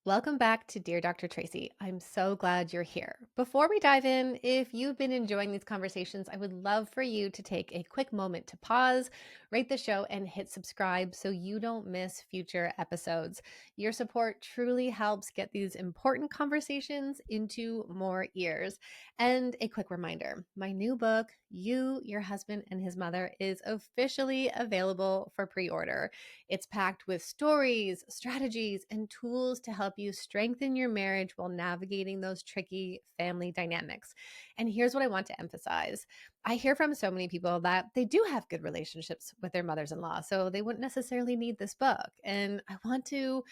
Welcome back to Dear Dr. Tracy. I'm so glad you're here. Before we dive in, if you've been enjoying these conversations, I would love for you to take a quick moment to pause, rate the show, and hit subscribe so you don't miss future episodes. Your support truly helps get these important conversations into more ears. And a quick reminder, my new book, You, Your Husband, and His Mother, is officially available for pre-order. It's packed with stories, strategies, and tools to help you strengthen your marriage while navigating those tricky family dynamics. And here's what I want to emphasize. I hear from so many people that they do have good relationships with their mothers in law, so they wouldn't necessarily need this book. And I want to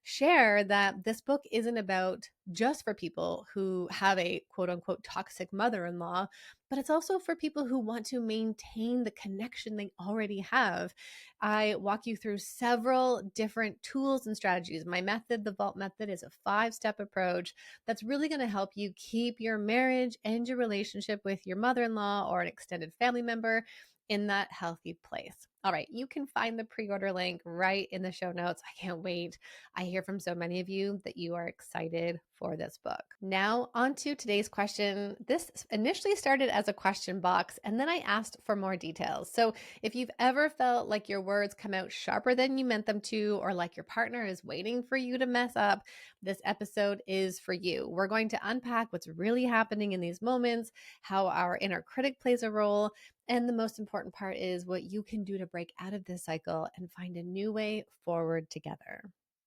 share that this book isn't about just for people who have a quote unquote toxic mother in law, but it's also for people who want to maintain the connection they already have. I walk you through several different tools and strategies. My method, the Vault method, is a 5-step approach that's really going to help you keep your marriage and your relationship with your mother in law or an extended family member in that healthy place. All right, you can find the pre-order link right in the show notes. I can't wait. I hear from so many of you that you are excited for this book. Now, on to today's question. This initially started as a question box, and then I asked for more details. So if you've ever felt like your words come out sharper than you meant them to, or like your partner is waiting for you to mess up, this episode is for you. We're going to unpack what's really happening in these moments, how our inner critic plays a role, and the most important part is what you can do to break out of this cycle and find a new way forward together.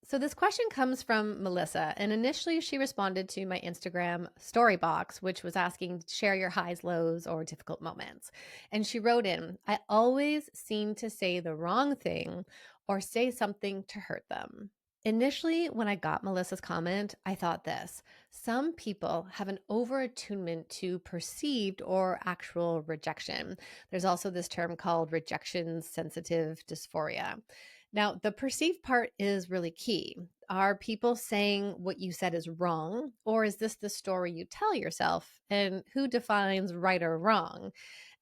So this question comes from Melissa, and initially she responded to my Instagram story box, which was asking, share your highs, lows, or difficult moments. And she wrote in, I always seem to say the wrong thing or say something to hurt them. Initially, when I got Melissa's comment, I thought this: some people have an over-attunement to perceived or actual rejection. There's also this term called rejection sensitive dysphoria. Now, the perceived part is really key. Are people saying what you said is wrong, or is this the story you tell yourself? And who defines right or wrong?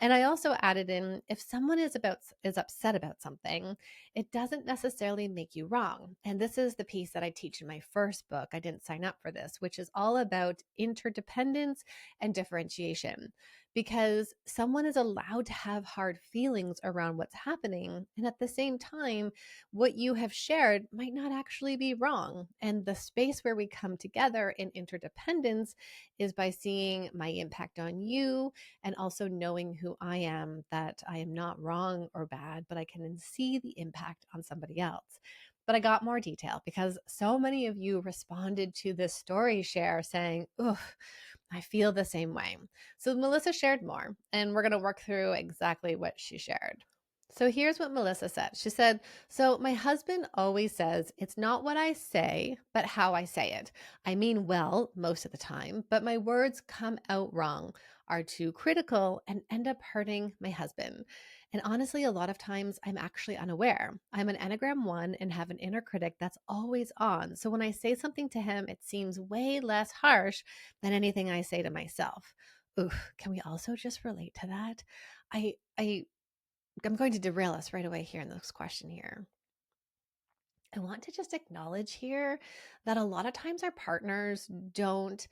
And I also added in, if someone is upset about something, it doesn't necessarily make you wrong. And this is the piece that I teach in my first book. I didn't sign up for this, which is all about interdependence and differentiation, because someone is allowed to have hard feelings around what's happening. And at the same time, what you have shared might not actually be wrong. And the space where we come together in interdependence is by seeing my impact on you and also knowing who I am, that I am not wrong or bad, but I can see the impact on somebody else. But I got more detail because so many of you responded to this story share saying, "Ugh, I feel the same way." So Melissa shared more, and we're going to work through exactly what she shared. So here's what Melissa said. She said, so my husband always says it's not what I say, but how I say it. I mean well most of the time, but my words come out wrong, are too critical, and end up hurting my husband. And honestly, a lot of times I'm actually unaware. I'm an Enneagram 1 and have an inner critic that's always on. So when I say something to him, it seems way less harsh than anything I say to myself. Oof, can we also just relate to that? I'm going to derail us right away here in this question here. I want to just acknowledge here that a lot of times our partners don't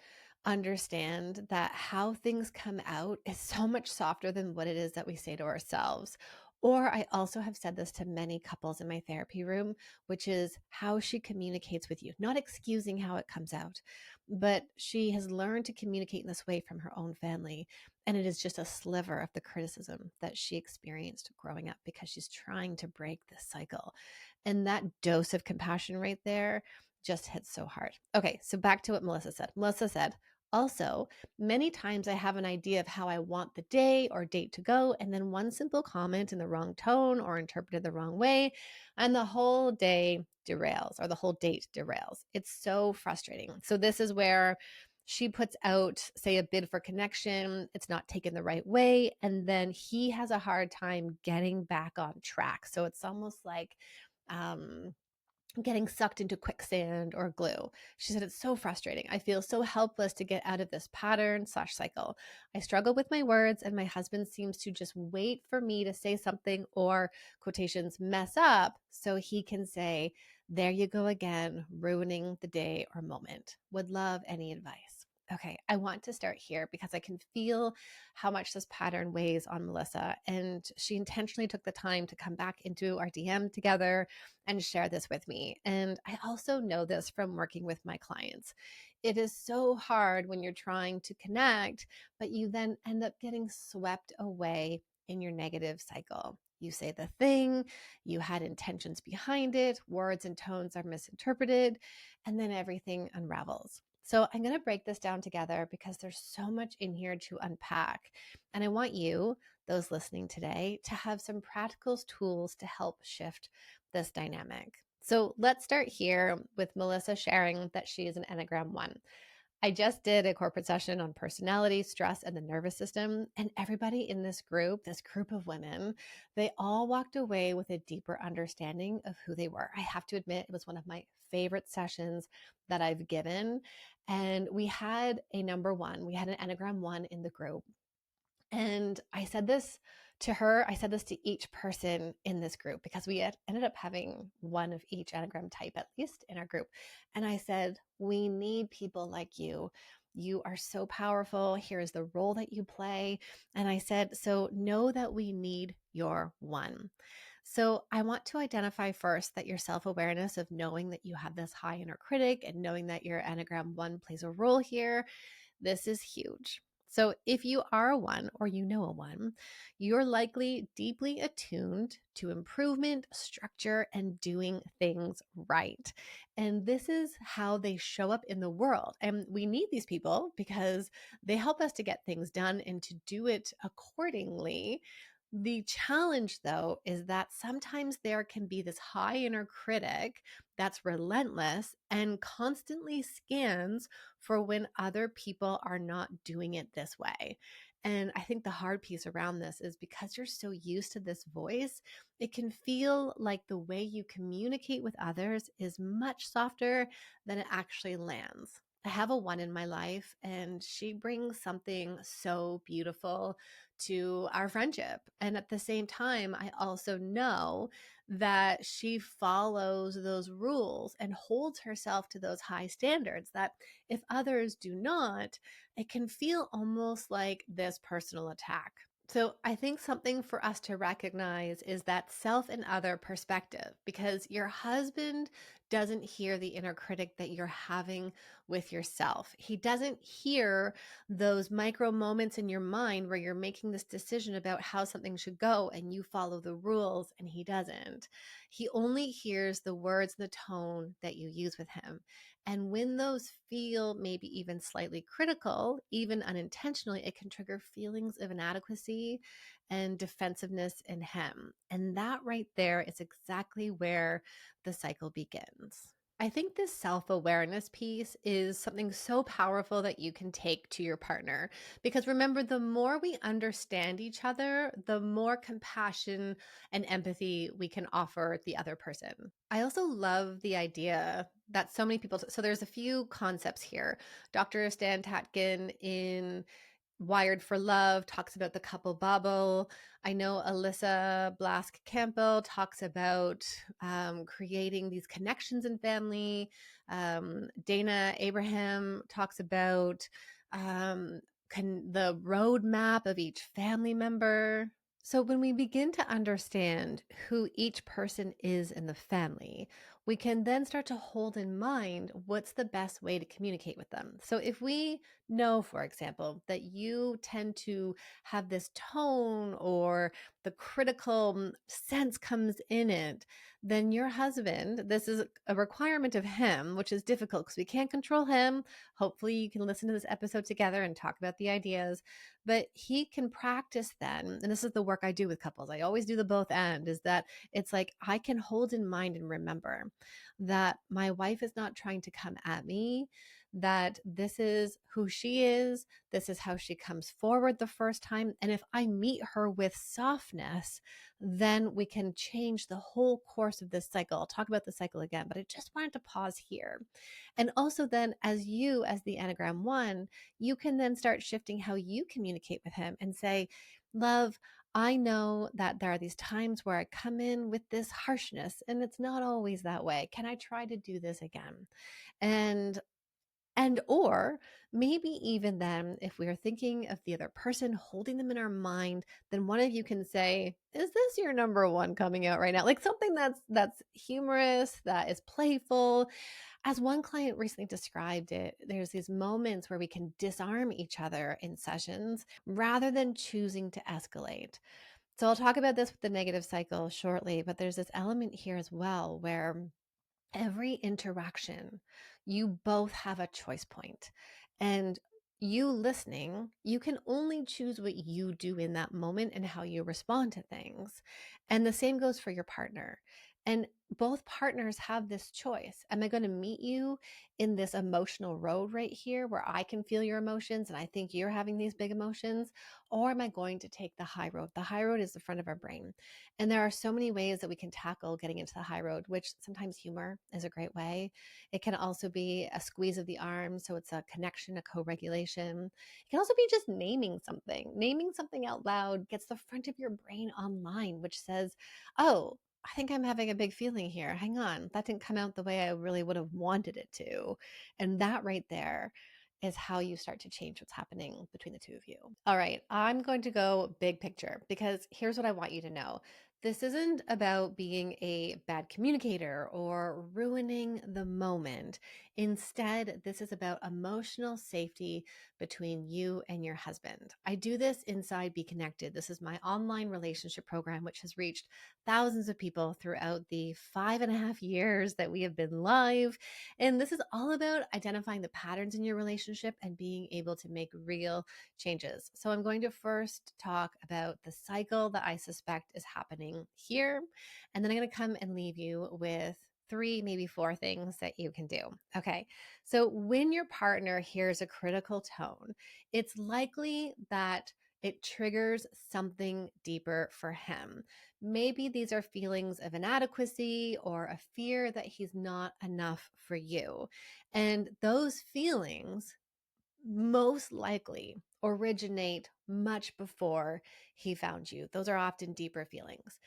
understand that how things come out is so much softer than what it is that we say to ourselves. Or I also have said this to many couples in my therapy room, which is how she communicates with you, not excusing how it comes out, but she has learned to communicate in this way from her own family. And it is just a sliver of the criticism that she experienced growing up because she's trying to break this cycle. And that dose of compassion right there just hits so hard. Okay, so back to what Melissa said. Melissa said, also, many times I have an idea of how I want the day or date to go, and then one simple comment in the wrong tone or interpreted the wrong way, and the whole day derails or the whole date derails. It's so frustrating. So this is where she puts out, say, a bid for connection. It's not taken the right way. And then he has a hard time getting back on track. So it's almost like getting sucked into quicksand or glue. She said, it's so frustrating. I feel so helpless to get out of this pattern/cycle. I struggle with my words, and my husband seems to just wait for me to say something or quotations mess up so he can say, There you go again, ruining the day or moment. Would love any advice. Okay, I want to start here because I can feel how much this pattern weighs on Melissa. And she intentionally took the time to come back into our DM together and share this with me. And I also know this from working with my clients. It is so hard when you're trying to connect, but you then end up getting swept away in your negative cycle. You say the thing, you had intentions behind it, words and tones are misinterpreted, and then everything unravels. So I'm going to break this down together because there's so much in here to unpack. And I want you, those listening today, to have some practical tools to help shift this dynamic. So let's start here with Melissa sharing that she is an Enneagram 1. I just did a corporate session on personality, stress, and the nervous system. And everybody in this group of women, they all walked away with a deeper understanding of who they were. I have to admit, it was one of my favorite sessions that I've given. And we had a number 1, we had an Enneagram 1 in the group. And I said this to her, I said this to each person in this group because we had ended up having one of each Enneagram type, at least in our group. And I said, we need people like you. You are so powerful. Here's the role that you play. And I said, so know that we need your 1. So I want to identify first that your self-awareness of knowing that you have this high inner critic and knowing that your Enneagram 1 plays a role here, this is huge. So if you are a 1 or you know a 1, you're likely deeply attuned to improvement, structure, and doing things right. And this is how they show up in the world. And we need these people because they help us to get things done and to do it accordingly. The challenge, though, is that sometimes there can be this high inner critic that's relentless and constantly scans for when other people are not doing it this way. And I think the hard piece around this is because you're so used to this voice, it can feel like the way you communicate with others is much softer than it actually lands. I have a 1 in my life, and she brings something so beautiful to our friendship. And at the same time, I also know that she follows those rules and holds herself to those high standards that if others do not, it can feel almost like this personal attack. So I think something for us to recognize is that self and other perspective, because your husband doesn't hear the inner critic that you're having with yourself. He doesn't hear those micro moments in your mind where you're making this decision about how something should go and you follow the rules and he doesn't. He only hears the words and the tone that you use with him. And when those feel maybe even slightly critical, even unintentionally, it can trigger feelings of inadequacy and defensiveness in him. And that right there is exactly where the cycle begins. I think this self awareness piece is something so powerful that you can take to your partner. Because remember, the more we understand each other, the more compassion and empathy we can offer the other person. I also love the idea that so many people, so there's a few concepts here. Dr. Stan Tatkin in Wired for Love talks about the couple bubble. I know Alyssa Blask Campbell talks about creating these connections in family. Dana Abraham talks about the roadmap of each family member. So when we begin to understand who each person is in the family, we can then start to hold in mind what's the best way to communicate with them. So if we know, for example, that you tend to have this tone or the critical sense comes in it, then your husband, this is a requirement of him, which is difficult because we can't control him. Hopefully you can listen to this episode together and talk about the ideas, but he can practice then. And this is the work I do with couples. I always do the both end, is that it's like I can hold in mind and remember that my wife is not trying to come at me, that this is who she is, this is how she comes forward the first time. And if I meet her with softness, then we can change the whole course of this cycle. I'll talk about the cycle again, but I just wanted to pause here. And also then as you, as the Enneagram 1, you can then start shifting how you communicate with him and say, love, I know that there are these times where I come in with this harshness and it's not always that way. Can I try to do this again? And or maybe even then, if we are thinking of the other person, holding them in our mind, then one of you can say, is this your number one coming out right now? Like something that's humorous, that is playful. As one client recently described it, there's these moments where we can disarm each other in sessions rather than choosing to escalate. So I'll talk about this with the negative cycle shortly, but there's this element here as well where every interaction, you both have a choice point. And you listening, you can only choose what you do in that moment and how you respond to things. And the same goes for your partner. And both partners have this choice. Am I going to meet you in this emotional road right here where I can feel your emotions and I think you're having these big emotions? Or am I going to take the high road? The high road is the front of our brain. And there are so many ways that we can tackle getting into the high road, which sometimes humor is a great way. It can also be a squeeze of the arm. So it's a connection, a co regulation. It can also be just naming something. Naming something out loud gets the front of your brain online, which says, oh, I think I'm having a big feeling here. Hang on. That didn't come out the way I really would have wanted it to. And that right there is how you start to change what's happening between the two of you. All right, I'm going to go big picture because here's what I want you to know. This isn't about being a bad communicator or ruining the moment. Instead, this is about emotional safety between you and your husband. I do this inside Be Connected. This is my online relationship program, which has reached thousands of people throughout the 5.5 years that we have been live. And this is all about identifying the patterns in your relationship and being able to make real changes. So I'm going to first talk about the cycle that I suspect is happening here. And then I'm going to come and leave you with 3, maybe 4 things that you can do. Okay. So when your partner hears a critical tone, it's likely that it triggers something deeper for him. Maybe these are feelings of inadequacy or a fear that he's not enough for you. And those feelings most likely originate much before he found you. Those are often deeper feelings.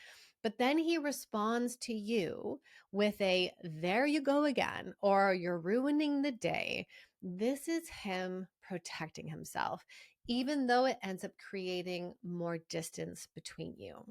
But then he responds to you with a, there you go again, or you're ruining the day. This is him protecting himself, even though it ends up creating more distance between you.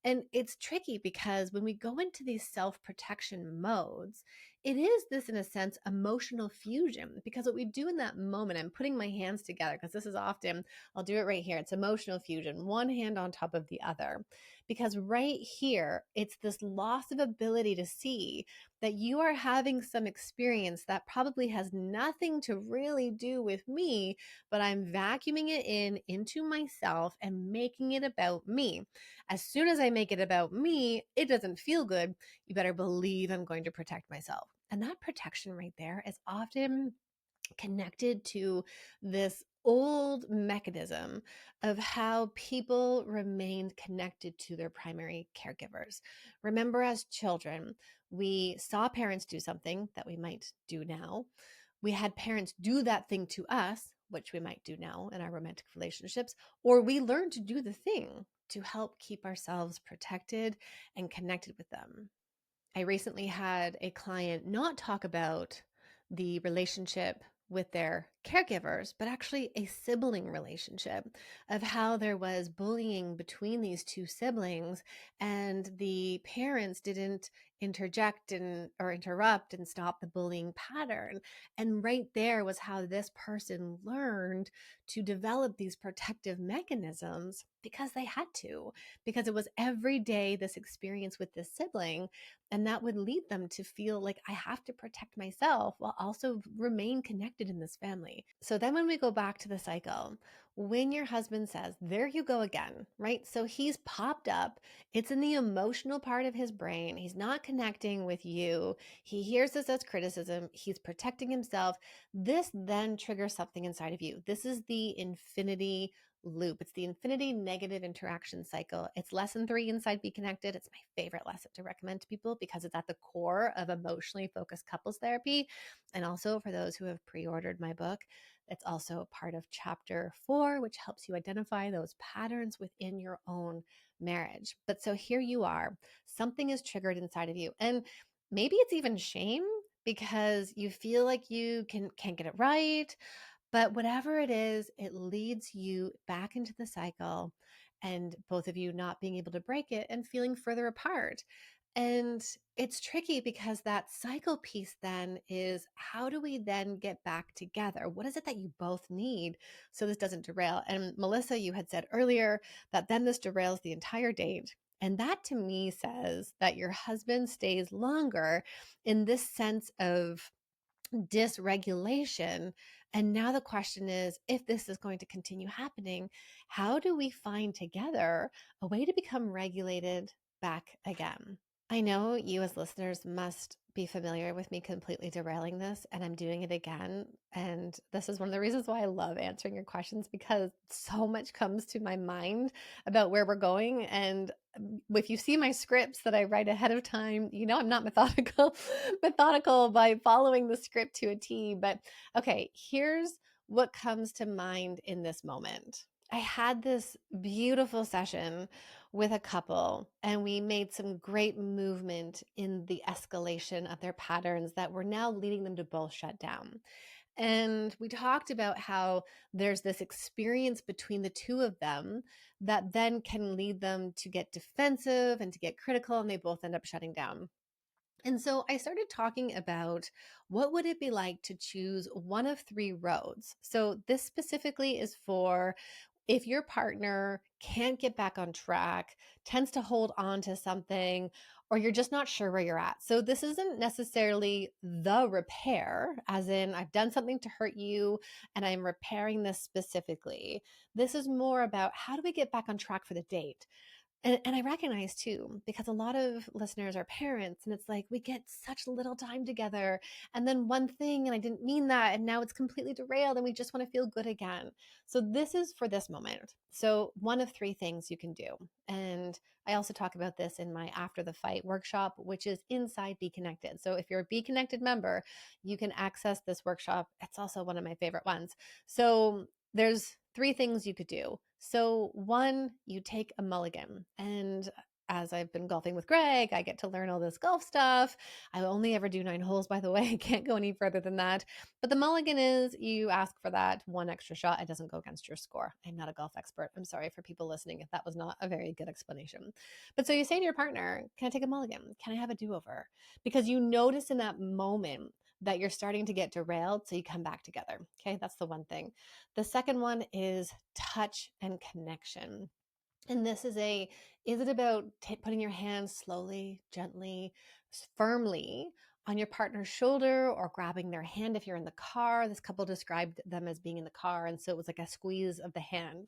And it's tricky because when we go into these self protection modes, it is this, in a sense, emotional fusion. Because what we do in that moment, I'm putting my hands together because this is often, I'll do it right here. It's emotional fusion, one hand on top of the other. Because right here, it's this loss of ability to see that you are having some experience that probably has nothing to really do with me, but I'm vacuuming it into myself and making it about me. As soon as I make it about me, it doesn't feel good. You better believe I'm going to protect myself. And that protection right there is often connected to this old mechanism of how people remained connected to their primary caregivers. Remember, as children, we saw parents do something that we might do now. We had parents do that thing to us, which we might do now in our romantic relationships, or we learned to do the thing to help keep ourselves protected and connected with them. I recently had a client not talk about the relationship with their caregivers, but actually a sibling relationship, of how there was bullying between these two siblings and the parents didn't interject and or interrupt and stop the bullying pattern. And right there was how this person learned to develop these protective mechanisms because they had to, because it was every day this experience with this sibling, and that would lead them to feel like I have to protect myself while also remain connected in this family. So then when we go back to the cycle, when your husband says, there you go again, right? So he's popped up. It's in the emotional part of his brain. He's not connecting with you. He hears this as criticism. He's protecting himself. This then triggers something inside of you. This is the infinity loop. It's the infinity negative interaction cycle. It's lesson 3 inside Be Connected. It's my favorite lesson to recommend to people because it's at the core of emotionally focused couples therapy. And also for those who have pre-ordered my book, It's also a part of chapter 4, which helps you identify those patterns within your own marriage. But so here you are, something is triggered inside of you. And maybe it's even shame because you feel like you can't get it right. But whatever it is, it leads you back into the cycle and both of you not being able to break it and feeling further apart. And it's tricky because that cycle piece then is, how do we then get back together? What is it that you both need so this doesn't derail? And Melissa, you had said earlier that then this derails the entire date. And that to me says that your husband stays longer in this sense of dysregulation. And now the question is, if this is going to continue happening, how do we find together a way to become regulated back again? I know you as listeners must be familiar with me completely derailing this, and I'm doing it again. And this is one of the reasons why I love answering your questions, because so much comes to my mind about where we're going. And if you see my scripts that I write ahead of time, you know I'm not methodical by following the script to a T. But okay, here's what comes to mind in this moment. I had this beautiful session with a couple, and we made some great movement in the escalation of their patterns that were now leading them to both shut down. And we talked about how there's this experience between the two of them that then can lead them to get defensive and to get critical, and they both end up shutting down. And so I started talking about, what would it be like to choose one of 3 roads. So this specifically is for if your partner can't get back on track, tends to hold on to something, or you're just not sure where you're at. So this isn't necessarily the repair, as in I've done something to hurt you and I'm repairing this specifically. This is more about, how do we get back on track for the date? And I recognize too, because a lot of listeners are parents, and it's like we get such little time together, and then one thing, and I didn't mean that, and now it's completely derailed, and we just want to feel good again. So this is for this moment. So one of 3 things you can do. And I also talk about this in my After the Fight workshop, which is inside Be Connected. So if you're a Be Connected member, you can access this workshop. It's also one of my favorite ones. So there's 3 things you could do. So 1, you take a mulligan. And as I've been golfing with Greg, I get to learn all this golf stuff. I only ever do 9 holes, by the way. I can't go any further than that. But the mulligan is, you ask for that 1 extra shot. It doesn't go against your score. I'm not a golf expert. I'm sorry for people listening if that was not a very good explanation. But so you say to your partner, can I take a mulligan? Can I have a do-over? Because you notice in that moment that you're starting to get derailed, so you come back together. Okay, that's the one thing. The second one is touch and connection. And this is it about putting your hands slowly, gently, firmly on your partner's shoulder, or grabbing their hand if you're in the car? This couple described them as being in the car, and so it was like a squeeze of the hand.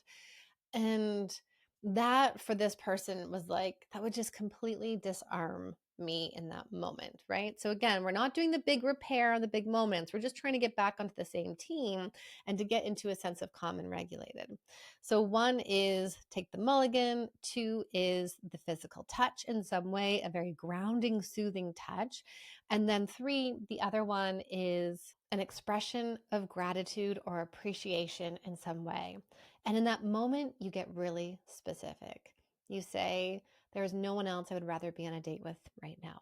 And that for this person was like, that would just completely disarm me in that moment, right? So again, we're not doing the big repair on the big moments. We're just trying to get back onto the same team and to get into a sense of calm and regulated. So 1 is take the mulligan. 2 is the physical touch in some way, a very grounding, soothing touch. And then 3, the other one is an expression of gratitude or appreciation in some way. And in that moment, you get really specific. You say, there is no one else I would rather be on a date with right now.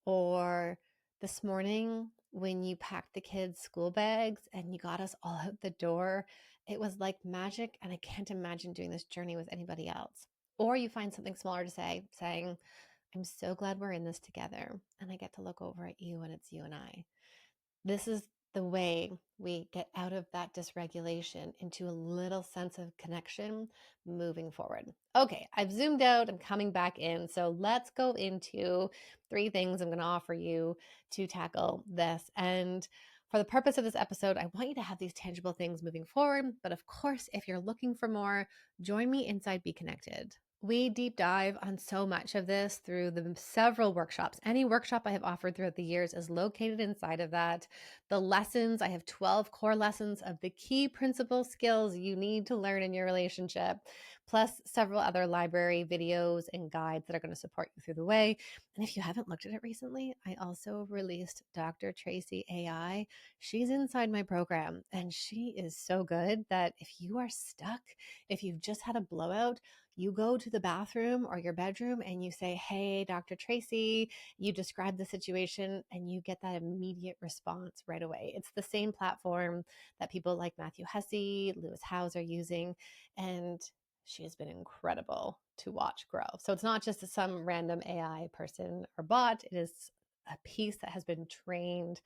Or, this morning when you packed the kids' school bags and you got us all out the door, it was like magic, and I can't imagine doing this journey with anybody else. Or you find something smaller to say, saying, I'm so glad we're in this together, and I get to look over at you and it's you and I. This is the way we get out of that dysregulation into a little sense of connection moving forward. Okay, I've zoomed out. I'm coming back in. So let's go into 3 things I'm going to offer you to tackle this. And for the purpose of this episode, I want you to have these tangible things moving forward. But of course, if you're looking for more, join me inside Be Connected. We deep dive on so much of this through the several workshops. Any workshop I have offered throughout the years is located inside of that. The lessons, I have 12 core lessons of the key principal skills you need to learn in your relationship. plus several other library videos and guides that are going to support you through the way. And if you haven't looked at it recently, I also released Dr. Tracy AI. She's inside my program, and she is so good that if you are stuck, if you've just had a blowout, you go to the bathroom or your bedroom and you say, "Hey, Dr. Tracy," you describe the situation and you get that immediate response right away. It's the same platform that people like Matthew Hussey, Lewis Howes are using, and she has been incredible to watch grow. So it's not just some random AI person or bot, it is a piece that has been trained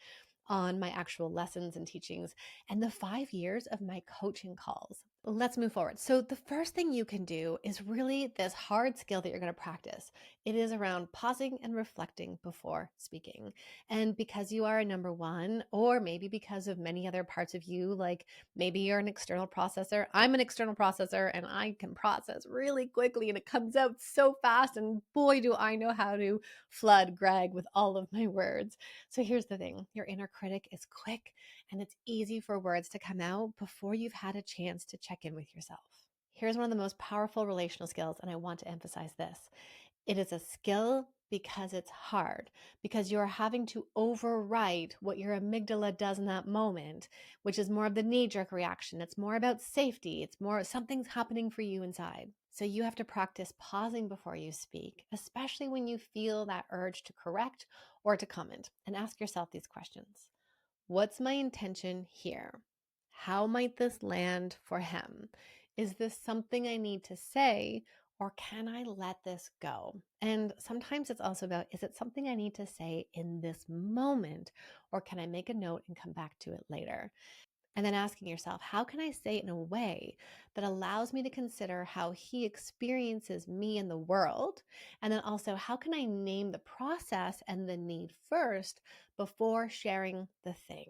on my actual lessons and teachings and the 5 years of my coaching calls. Let's move forward. So, the first thing you can do is really this hard skill that you're going to practice. It is around pausing and reflecting before speaking. And because you are a number one, or maybe because of many other parts of you, like maybe you're an external processor, I'm an external processor and I can process really quickly and it comes out so fast. And boy, do I know how to flood Greg with all of my words. So, here's the thing, your inner critic is quick and it's easy for words to come out before you've had a chance to check in with yourself. Here's one of the most powerful relational skills, and I want to emphasize this. It is a skill because it's hard, because you're having to overwrite what your amygdala does in that moment, which is more of the knee-jerk reaction. It's more about safety. It's more something's happening for you inside. So you have to practice pausing before you speak, especially when you feel that urge to correct or to comment, and ask yourself these questions. What's my intention here? How might this land for him? Is this something I need to say, or can I let this go? And sometimes it's also about, is it something I need to say in this moment, or can I make a note and come back to it later? And then asking yourself, how can I say it in a way that allows me to consider how he experiences me in the world? And then also, how can I name the process and the need first before sharing the thing?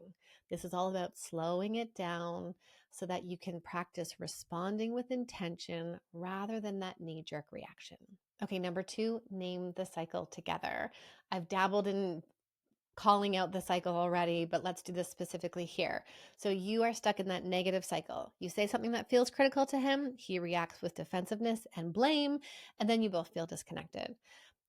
This is all about slowing it down so that you can practice responding with intention rather than that knee-jerk reaction. Okay, number two, name the cycle together. I've dabbled in calling out the cycle already, but let's do this specifically here. So you are stuck in that negative cycle. You say something that feels critical to him, he reacts with defensiveness and blame, and then you both feel disconnected.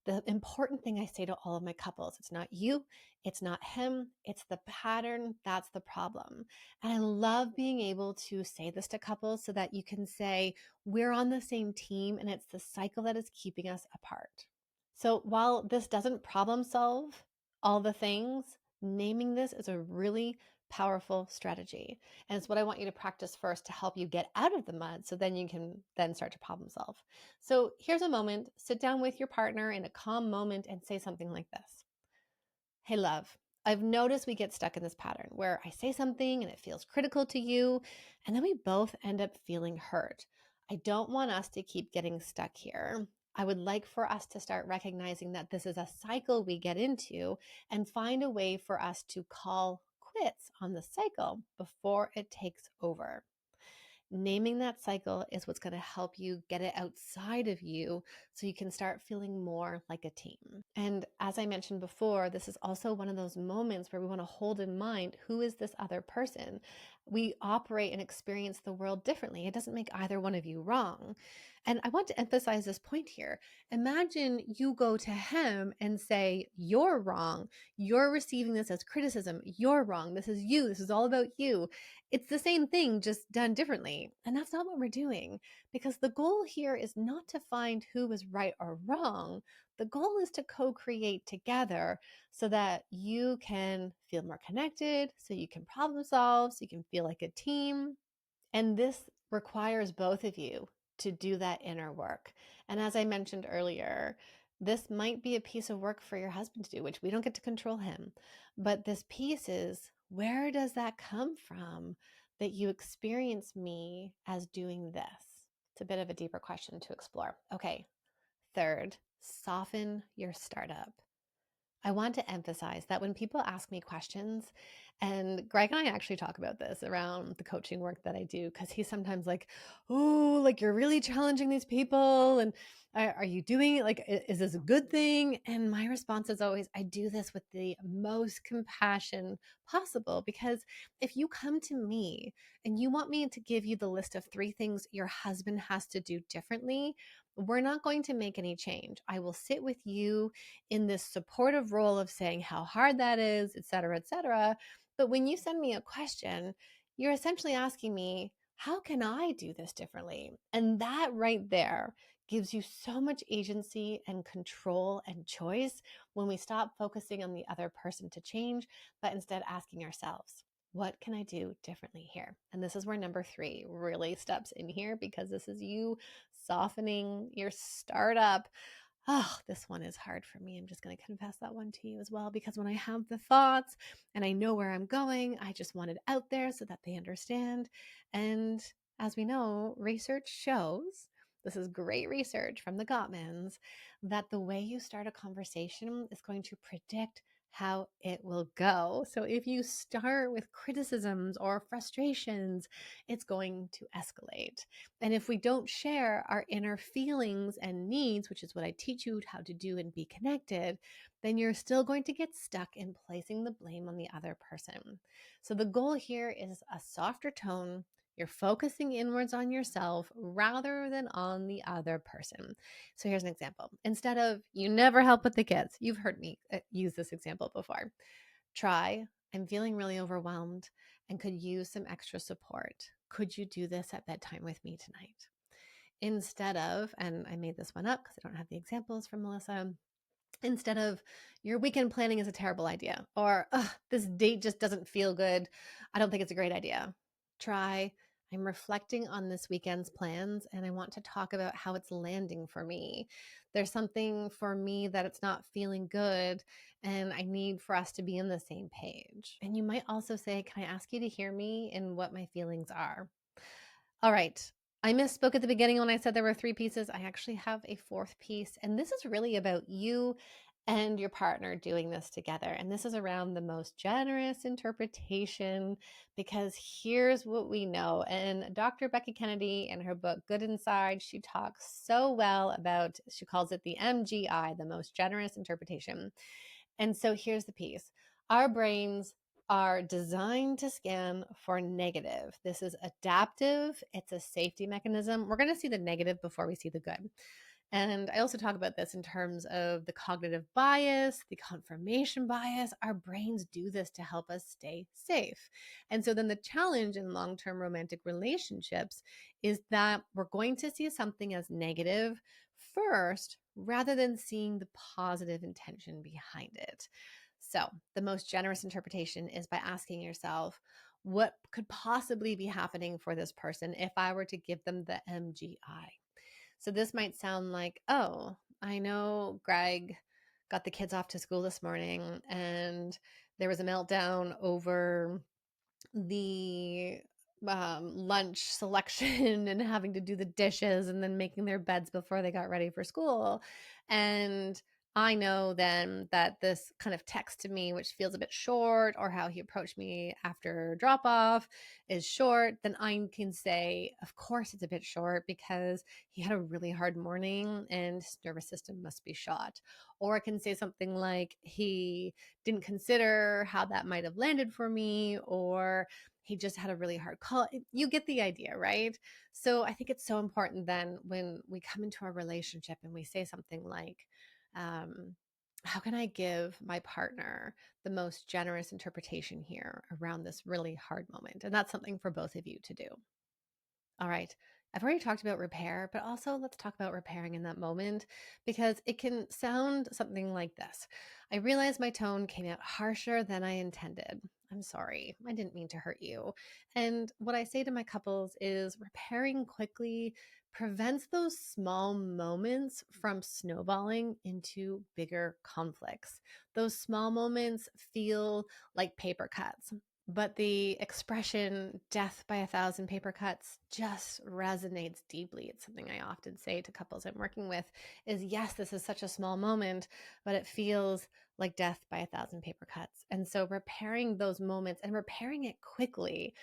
The important thing I say to all of my couples, it's not you, it's not him, it's the pattern, that's the problem. And I love being able to say this to couples so that you can say, we're on the same team and it's the cycle that is keeping us apart. So while this doesn't problem solve all the things, naming this is a really powerful strategy. And it's what I want you to practice first to help you get out of the mud so then you can then start to problem solve. So here's a moment, sit down with your partner in a calm moment and say something like this. Hey, love, I've noticed we get stuck in this pattern where I say something and it feels critical to you, and then we both end up feeling hurt. I don't want us to keep getting stuck here. I would like for us to start recognizing that this is a cycle we get into and find a way for us to call quits on the cycle before it takes over. Naming that cycle is what's going to help you get it outside of you so you can start feeling more like a team. And as I mentioned before, this is also one of those moments where we want to hold in mind, who is this other person? We operate and experience the world differently. It doesn't make either one of you wrong. And I want to emphasize this point here. Imagine you go to him and say, you're wrong. You're receiving this as criticism. You're wrong. This is you. This is all about you. It's the same thing, just done differently. And that's not what we're doing, because the goal here is not to find who is right or wrong. The goal is to co-create together so that you can feel more connected, so you can problem solve, so you can feel like a team. And this requires both of you to do that inner work. And as I mentioned earlier, this might be a piece of work for your husband to do, which we don't get to control him. But this piece is, where does that come from that you experience me as doing this? It's a bit of a deeper question to explore. Okay, third, soften your startup. I want to emphasize that when people ask me questions, and Greg and I actually talk about this around the coaching work that I do, because he's sometimes like, oh, like you're really challenging these people. And are you doing it? Like, is this a good thing? And my response is always, I do this with the most compassion possible. Because if you come to me and you want me to give you the list of 3 things your husband has to do differently, we're not going to make any change. I will sit with you in this supportive role of saying how hard that is, et cetera, et cetera. But when you send me a question, you're essentially asking me, how can I do this differently? And that right there gives you so much agency and control and choice when we stop focusing on the other person to change, but instead asking ourselves, what can I do differently here? And this is where number 3 really steps in here, because this is you softening your startup. Oh, this one is hard for me. I'm just going to confess that one to you as well, because when I have the thoughts and I know where I'm going, I just want it out there so that they understand. And as we know, research shows, this is great research from the Gottmans, that the way you start a conversation is going to predict how it will go. So if you start with criticisms or frustrations, it's going to escalate. And if we don't share our inner feelings and needs, which is what I teach you how to do and be connected, then you're still going to get stuck in placing the blame on the other person. So the goal here is a softer tone. You're focusing inwards on yourself rather than on the other person. So here's an example. Instead of, you never help with the kids, you've heard me use this example before. Try, I'm feeling really overwhelmed and could use some extra support. Could you do this at bedtime with me tonight? Instead of, and I made this one up because I don't have the examples from Melissa, instead of, your weekend planning is a terrible idea, or this date just doesn't feel good, I don't think it's a great idea. Try, I'm reflecting on this weekend's plans and I want to talk about how it's landing for me. There's something for me that it's not feeling good and I need for us to be on the same page. And you might also say, can I ask you to hear me in what my feelings are? All right. I misspoke at the beginning when I said there were 3 pieces. I actually have a 4th piece, and this is really about you and your partner doing this together. And this is around the most generous interpretation, because here's what we know. And Dr. Becky Kennedy, in her book, Good Inside, she talks so well about, she calls it the MGI, the most generous interpretation. And so here's the piece. Our brains are designed to scan for negative. This is adaptive. It's a safety mechanism. We're going to see the negative before we see the good. And I also talk about this in terms of the cognitive bias, the confirmation bias. Our brains do this to help us stay safe. And so then the challenge in long-term romantic relationships is that we're going to see something as negative first, rather than seeing the positive intention behind it. So the most generous interpretation is by asking yourself, what could possibly be happening for this person if I were to give them the MGI? So this might sound like, oh, I know Greg got the kids off to school this morning and there was a meltdown over the lunch selection and having to do the dishes and then making their beds before they got ready for school. And I know then that this kind of text to me, which feels a bit short, or how he approached me after drop off is short, then I can say, of course, it's a bit short because he had a really hard morning and his nervous system must be shot. Or I can say something like, he didn't consider how that might have landed for me, or he just had a really hard call. You get the idea, right? So I think it's so important then when we come into a relationship and we say something like, how can I give my partner the most generous interpretation here around this really hard moment? And that's something for both of you to do. All right. I've already talked about repair, but also let's talk about repairing in that moment, because it can sound something like this. I realize my tone came out harsher than I intended. I'm sorry. I didn't mean to hurt you. And what I say to my couples is, repairing quickly prevents those small moments from snowballing into bigger conflicts. Those small moments feel like paper cuts. But the expression death by a thousand paper cuts just resonates deeply. It's something I often say to couples I'm working with is yes, this is such a small moment, but it feels like death by a thousand paper cuts. And so repairing those moments and repairing it quickly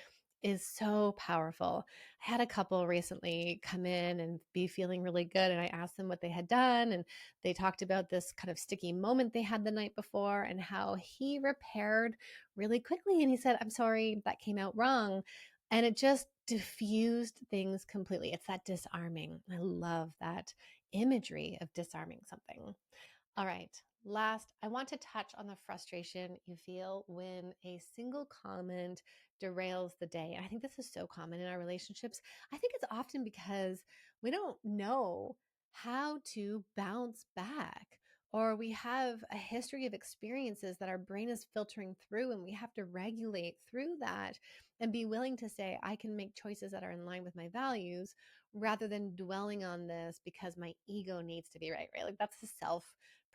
is so powerful. I had a couple recently come in and be feeling really good, and I asked them what they had done, and they talked about this kind of sticky moment they had the night before and how he repaired really quickly. And he said, I'm sorry, that came out wrong. And it just diffused things completely. It's that disarming. I love that imagery of disarming something. All right. Last, I want to touch on the frustration you feel when a single comment derails the day. And I think this is so common in our relationships. I think it's often because we don't know how to bounce back, or we have a history of experiences that our brain is filtering through, and we have to regulate through that and be willing to say, I can make choices that are in line with my values rather than dwelling on this because my ego needs to be right, right? Like that's the self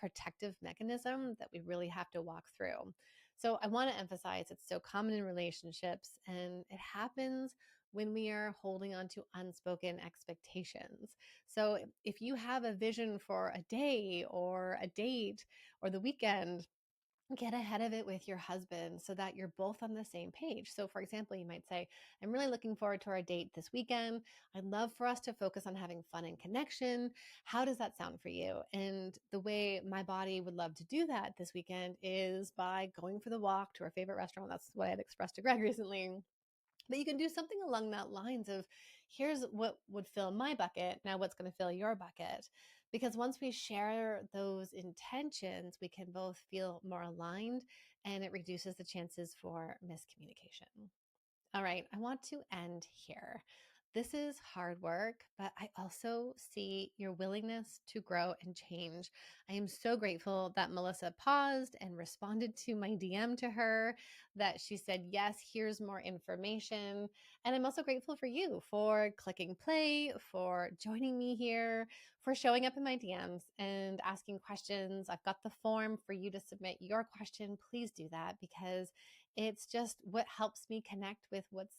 protective mechanism that we really have to walk through. So I want to emphasize it's so common in relationships, and it happens when we are holding on to unspoken expectations. So if you have a vision for a day or a date or the weekend, get ahead of it with your husband so that you're both on the same page. So, for example, you might say, I'm really looking forward to our date this weekend. I'd love for us to focus on having fun and connection. How does that sound for you? And the way my body would love to do that this weekend is by going for the walk to our favorite restaurant. That's what I had expressed to Greg recently. But you can do something along that lines of here's what would fill my bucket. Now, what's going to fill your bucket? Because once we share those intentions, we can both feel more aligned, and it reduces the chances for miscommunication. All right, I want to end here. This is hard work, but I also see your willingness to grow and change. I am so grateful that Melissa paused and responded to my DM to her, that she said, yes, here's more information. And I'm also grateful for you for clicking play, for joining me here, for showing up in my DMs and asking questions. I've got the form for you to submit your question. Please do that because it's just what helps me connect with what's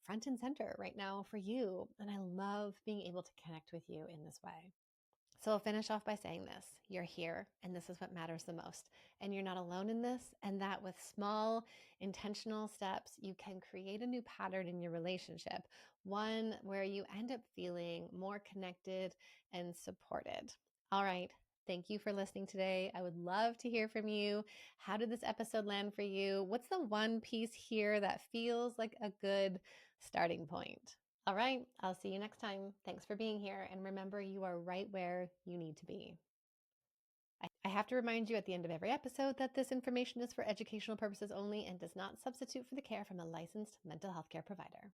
front and center right now for you. And I love being able to connect with you in this way. So I'll finish off by saying this. You're here, and this is what matters the most. And you're not alone in this, and that with small, intentional steps, you can create a new pattern in your relationship, one where you end up feeling more connected and supported. All right. Thank you for listening today. I would love to hear from you. How did this episode land for you? What's the one piece here that feels like a good starting point? All right, I'll see you next time. Thanks for being here. And remember, you are right where you need to be. I have to remind you at the end of every episode that this information is for educational purposes only and does not substitute for the care from a licensed mental health care provider.